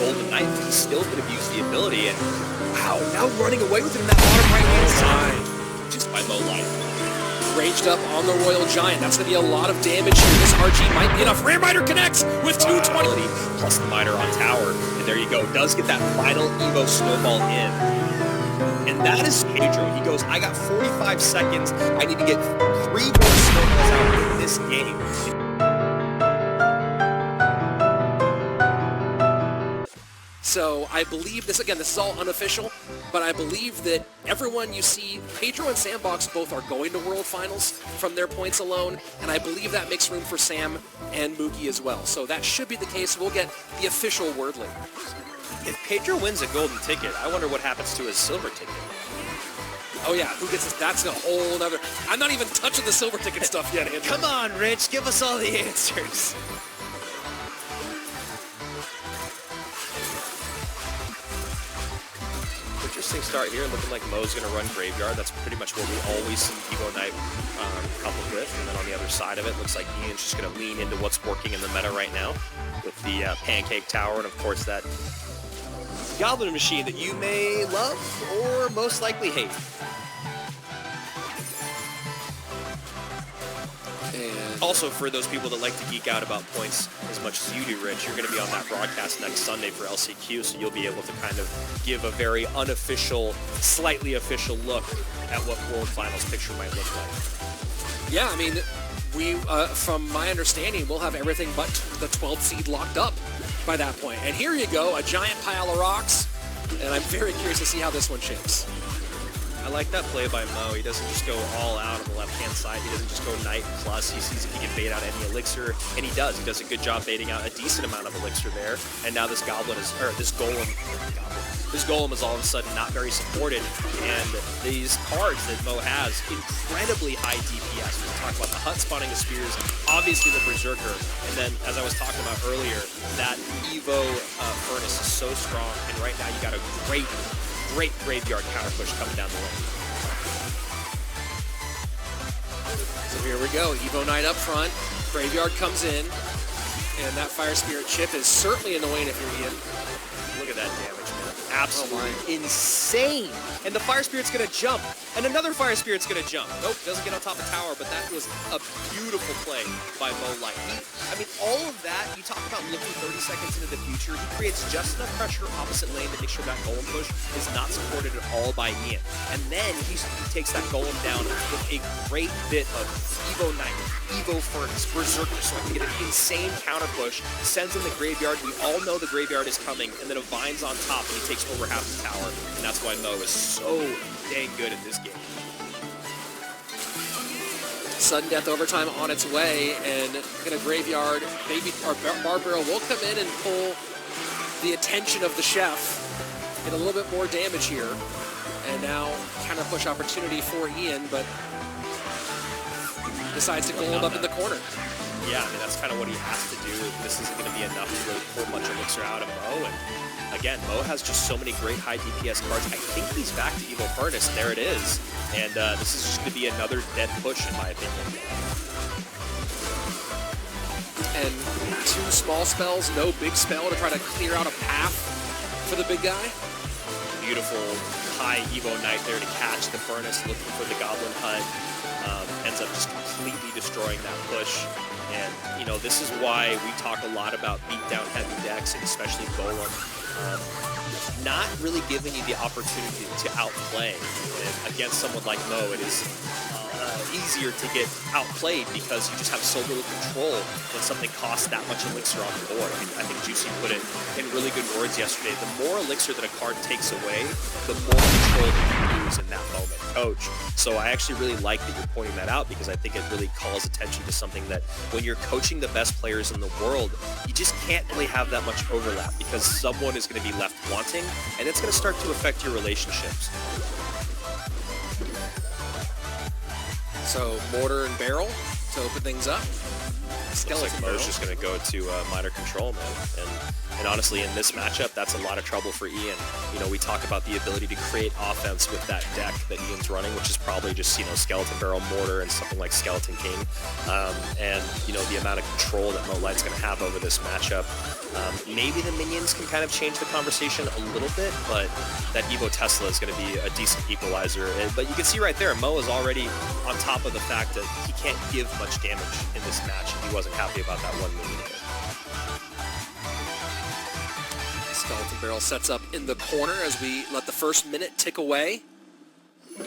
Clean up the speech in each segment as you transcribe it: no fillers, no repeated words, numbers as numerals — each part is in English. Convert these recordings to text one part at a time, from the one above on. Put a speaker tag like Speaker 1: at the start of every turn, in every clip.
Speaker 1: Golden Knight, but he still could have used the ability, and wow, now running away with it in that bottom right-hand side. Just by Mo Light.
Speaker 2: Ranged up on the Royal Giant. That's going to be a lot of damage here. This RG might be enough. Ram Rider connects with 220.
Speaker 1: Plus the miner on tower. And there you go. Does get that final Evo snowball in. And that is Pedro. He goes, I got 45 seconds. I need to get 3 more snowballs out in this game.
Speaker 2: So I believe this, again, this is all unofficial, but I believe that everyone you see, Pedro and Sandbox both are going to World Finals from their points alone, and I believe that makes room for Sam and Mookie as well. So that should be the case. We'll get the official word later.
Speaker 1: If Pedro wins a golden ticket, I wonder what happens to his silver ticket.
Speaker 2: Oh yeah, who gets this? That's a whole other... I'm not even touching the silver ticket stuff yet, Andrew.
Speaker 1: Come on, Rich, give us all the answers. Interesting start here, looking like Mo's going to run Graveyard. That's pretty much what we always see Evo Knight coupled with. And then on the other side of it, looks like Ian's just going to lean into what's working in the meta right now with the Pancake Tower and, of course, that Goblin Machine that you may love or most likely hate.
Speaker 2: And
Speaker 1: also, for those people that like to geek out about points as much as you do, Rich, you're going to be on that broadcast next Sunday for LCQ, so you'll be able to kind of give a very unofficial, slightly official look at what World Finals picture might look like.
Speaker 2: yeah, I mean, we, from my understanding, we'll have everything but the 12th seed locked up by that point. And here you go, a giant pile of rocks, and I'm very curious to see how this one shapes.
Speaker 1: I like that play by Mo. He doesn't just go all out on the left-hand side. He doesn't just go Knight plus. He sees if he can bait out any elixir, and he does. He does a good job baiting out a decent amount of elixir there. And now this Golem is all of a sudden not very supported. And these cards that Mo has, incredibly high DPS. We talk about the Hut spawning the spears, obviously the Berserker, and then as I was talking about earlier, that Evo Furnace is so strong. And right now you got a great Graveyard counter push coming down the lane.
Speaker 2: So here we go, Evo Knight up front, Graveyard comes in, and that Fire Spirit chip is certainly in the way if you're Ian.
Speaker 1: Look at that damage, man. Absolutely insane. And the Fire Spirit's gonna jump, and another Fire Spirit's gonna jump. Nope, doesn't get on top of tower, but that was a beautiful play by Mo Light. I mean, all of that, you talk about looking 30 seconds into the future, he creates just enough pressure opposite lane to make sure that Golem push is not supported at all by Ian. And then he takes that Golem down with a great bit of Evo Knight, Evo Furnace, Berserker, so I can get an insane counter push, sends in the Graveyard. We all know the Graveyard is coming, and then a Vine's on top, and he takes over half the tower, and that's why Mo is so dang good in this game.
Speaker 2: Sudden death overtime on its way, and in a Graveyard, maybe our Barbaro will come in and pull the attention of the chef, get a little bit more damage here, and now counter push opportunity for Ian, but decides to Golem up in the corner.
Speaker 1: Yeah, I mean, that's kind of what he has to do. This isn't going to be enough to really pull much elixir out of Mo, and again, Mo has just so many great high DPS cards. I think he's back to Evo Furnace. There it is. And this is just going to be another dead push, in my opinion.
Speaker 2: And 2 small spells, no big spell to try to clear out a path for the big guy.
Speaker 1: Beautiful high Evo Knight there to catch the Furnace, looking for the Goblin Hut. Ends up just completely destroying that push. And, you know, this is why we talk a lot about beatdown heavy decks, and especially Golem. Not really giving you the opportunity to outplay. And against someone like Mo, it is easier to get outplayed because you just have so little control when something costs that much elixir on the board. I think Juicy put it in really good words yesterday. The more elixir that a card takes away, the more control that you lose in that moment, coach. So I actually really like that you're pointing that out, because I think it really calls attention to something that when you're coaching the best players in the world, you just can't really have that much overlap, because someone is going to be left wanting, and it's going to start to affect your relationships.
Speaker 2: So Mortar and Barrel to open things up. Skeleton
Speaker 1: Mo's
Speaker 2: Barrel.
Speaker 1: just going to go to minor control, man. And honestly, in this matchup, that's a lot of trouble for Ian. You know, we talk about the ability to create offense with that deck that Ian's running, which is probably just, you know, Skeleton Barrel, Mortar, and something like Skeleton King. And, you know, the amount of control that Mo Light's going to have over this matchup. Maybe the minions can kind of change the conversation a little bit, but that Evo Tesla is going to be a decent equalizer. But you can see right there, Mo is already on top of the fact that he can't give much damage in this match, and he wasn't happy about that one minion hit.
Speaker 2: Skeleton Barrel sets up in the corner as we let the first minute tick away.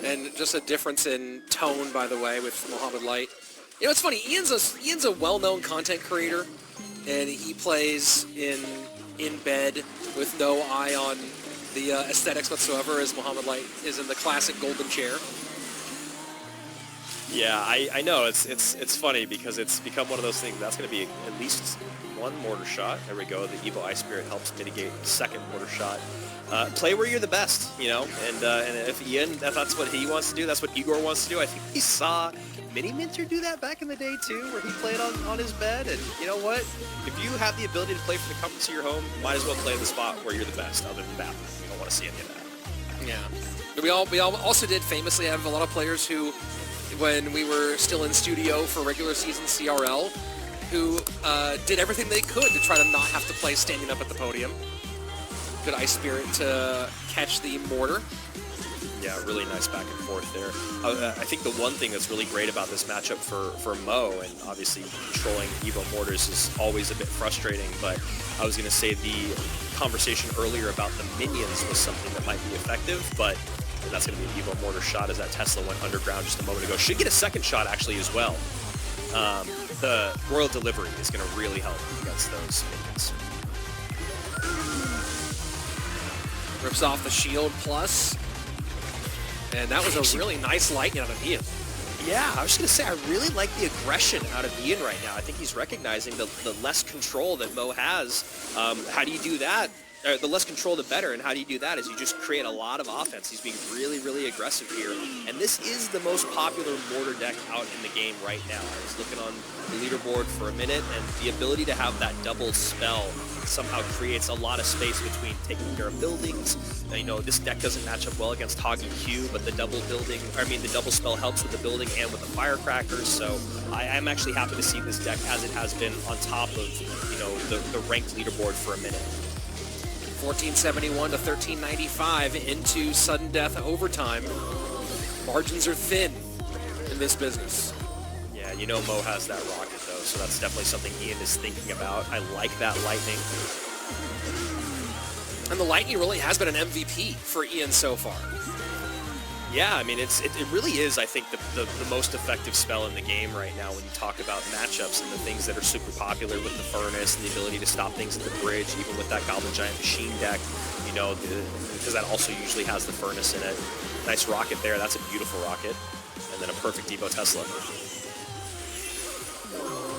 Speaker 2: And just a difference in tone, by the way, with Mohamed Light. You know, it's funny, Ian's a well-known content creator, and he plays in bed with no eye on the aesthetics whatsoever, as Mohamed Light is in the classic golden chair.
Speaker 1: Yeah, I know. It's funny because it's become one of those things. That's going to be at least one mortar shot. There we go. The Evo Ice Spirit helps mitigate the second mortar shot. Play where you're the best, you know. And if Ian, if that's what he wants to do, that's what Igor wants to do. I think we saw Mini Minter do that back in the day too, where he played on his bed. And you know what? If you have the ability to play from the comforts of your home, you might as well play in the spot where you're the best. Other than that, you don't want to see any of that.
Speaker 2: Yeah. But we all also did famously have a lot of players who, when we were still in studio for regular season CRL, who did everything they could to try to not have to play standing up at the podium. Good Ice Spirit to catch the mortar.
Speaker 1: Yeah, really nice back and forth there. I think the one thing that's really great about this matchup for Mo, and obviously controlling Evo Mortars is always a bit frustrating, but I was going to say the conversation earlier about the minions was something that might be effective, but that's going to be an Evo Mortar shot as that Tesla went underground just a moment ago. Should get a second shot actually as well. The Royal Delivery is going to really help against those minions.
Speaker 2: Rips off the shield plus. And that was a really nice lightning out of Ian.
Speaker 1: Yeah, I was just going to say, I really like the aggression out of Ian right now. I think he's recognizing the less control that Mo has. How do you do that? The less control, the better. And how do you do that is you just create a lot of offense. He's being really, really aggressive here. And this is the most popular mortar deck out in the game right now. I was looking on the leaderboard for a minute, and the ability to have that double spell somehow creates a lot of space between taking care of buildings. Now, you know, this deck doesn't match up well against Hoggy Q, but the double spell helps with the building and with the firecrackers. So I'm actually happy to see this deck as it has been on top of, you know, the ranked leaderboard for a minute.
Speaker 2: 1471 to 1395 into sudden death overtime. Margins are thin in this business.
Speaker 1: Yeah, you know Mo has that rocket though, so that's definitely something Ian is thinking about. I like that lightning.
Speaker 2: And the lightning really has been an MVP for Ian so far.
Speaker 1: Yeah, I mean, it really is, I think, the most effective spell in the game right now when you talk about matchups and the things that are super popular with the Furnace and the ability to stop things at the bridge, even with that Goblin Giant Machine deck, you know, because that also usually has the Furnace in it. Nice rocket there. That's a beautiful rocket. And then a perfect Evo Tesla.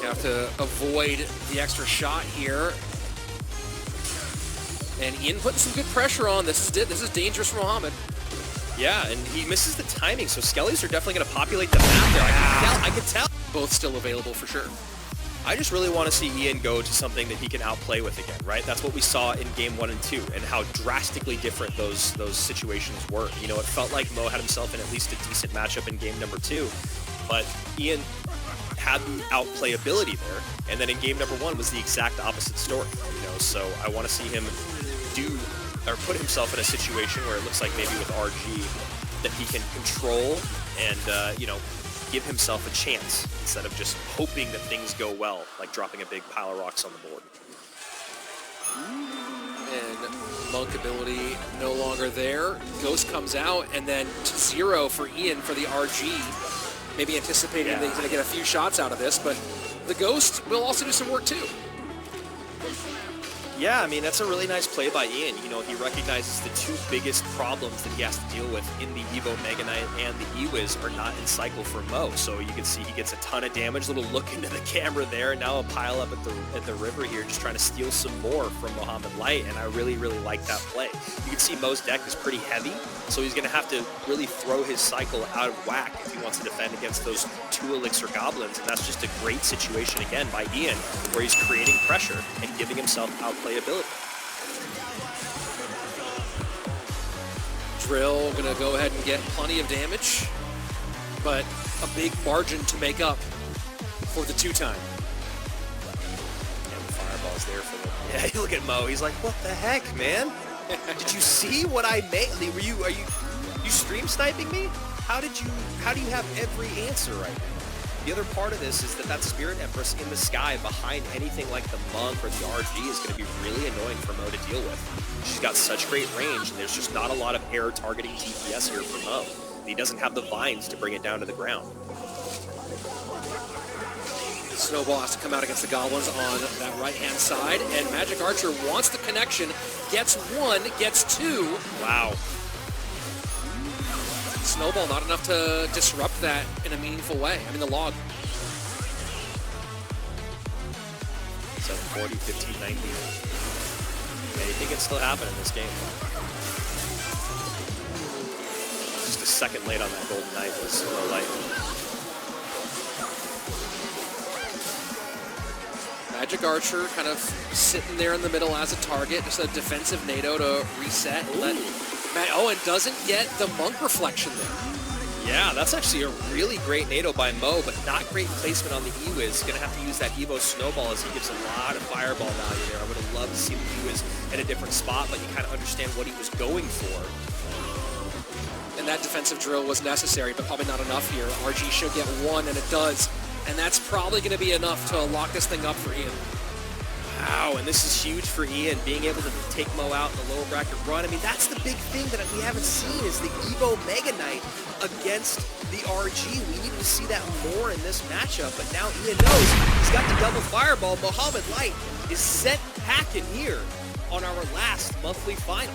Speaker 2: You have to avoid the extra shot here. And Ian putting some good pressure on. This is dangerous for Mohamed.
Speaker 1: Yeah, and he misses the timing, so Skellies are definitely going to populate the map there. I can tell.
Speaker 2: Both still available for sure.
Speaker 1: I just really want to see Ian go to something that he can outplay with again, right? That's what we saw in Game 1 and 2, and how drastically different those situations were. You know, it felt like Mo had himself in at least a decent matchup in Game number 2, but Ian had the outplayability there, and then in Game number 1 was the exact opposite story, you know? So I want to see him put himself in a situation where it looks like maybe with RG that he can control and, you know, give himself a chance instead of just hoping that things go well, like dropping a big pile of rocks on the board.
Speaker 2: And Monk ability no longer there. Ghost comes out, and then to 0 for Ian for the RG. Maybe anticipating that he's going to get a few shots out of this, but the Ghost will also do some work too.
Speaker 1: Yeah, I mean, that's a really nice play by Ian. You know, he recognizes the two biggest problems that he has to deal with in the Evo Mega Knight and the E-Wiz are not in cycle for Mo. So you can see he gets a ton of damage. Little look into the camera there. And now a pile up at the river here, just trying to steal some more from Mohamed Light. And I really, really like that play. You can see Mo's deck is pretty heavy, so he's going to have to really throw his cycle out of whack if he wants to defend against those 2 Elixir Goblins. And that's just a great situation, again, by Ian, where he's creating pressure and giving himself outplayability.
Speaker 2: Drill gonna go ahead and get plenty of damage, but a big margin to make up for the 2-time.
Speaker 1: And the fireball's there for them. Yeah, look at Mo. He's like, what the heck, man? Did you see what I made? Are you stream sniping me? How do you have every answer right now? The other part of this is that Spirit Empress in the sky behind anything like the Monk or the RG is going to be really annoying for Mo to deal with. She's got such great range, and there's just not a lot of air targeting DPS here for Mo. And he doesn't have the vines to bring it down to the ground.
Speaker 2: Snowball has to come out against the Goblins on that right-hand side, and Magic Archer wants the connection, gets 1, gets 2.
Speaker 1: Wow.
Speaker 2: Snowball not enough to disrupt that in a meaningful way. I mean, the log.
Speaker 1: 740, 1590. Anything can still happen in this game. Just a second late on that Golden Knight was low light.
Speaker 2: Magic Archer kind of sitting there in the middle as a target, just a defensive NATO to reset. And doesn't get the Monk reflection there.
Speaker 1: Yeah, that's actually a really great NATO by Mo, but not great placement on the E-Wiz. Going to have to use that Evo Snowball as he gives a lot of fireball value there. I would have loved to see the E-Wiz in a different spot, but you kind of understand what he was going for.
Speaker 2: And that defensive drill was necessary, but probably not enough here. RG should get 1, and it does. And that's probably going to be enough to lock this thing up for Ian.
Speaker 1: Wow, and this is huge for Ian, being able to take Mo out in the lower bracket run. I mean, that's the big thing that we haven't seen is the Evo Mega Knight against the RG. We need to see that more in this matchup, but now Ian knows he's got the double fireball. Mohamed Light is sent packing here on our last monthly final.